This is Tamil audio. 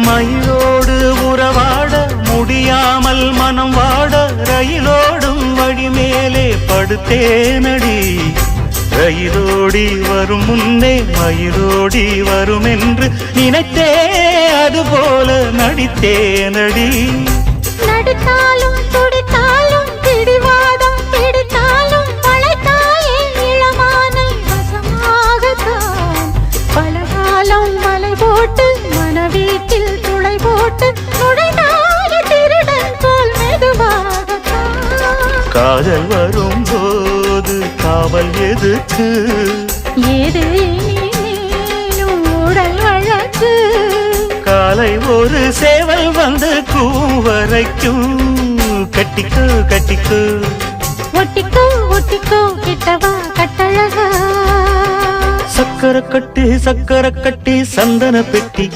மயிலோடு உறவாட முடியாமல் மனம் வாட ரயிலோடும் வழி மேலே படுத்தேனடி. ரயிலோடி வரும் முன்னே மயிலோடி வரும் என்று நினைத்தே அதுபோல நடித்தேனடி. நடித்தாலும் துடித்தாலும் பிடிவாதம் பிடித்தாலும் பழைத்தாயே இளமானை வசமாகத்தான். பலகாலம் மலை போட்டு மனவீட்டில் துளை போட்டு நுழைந்தாய திருடன் போல் மெதுவாகத்தான். காதல் வரும்போது காவல் எதுக்கு? ஏது நீனும் உடல் வழக்கு. காலை ஒரு சேவல் வந்து கூவரைக்கும். கட்டிக்கோ கட்டிக்கோ ஒட்டிக்கோ ஒட்டிக்கோ கிட்டவா கட்டழகா. சக்கர கட்டி சந்தன பெட்டி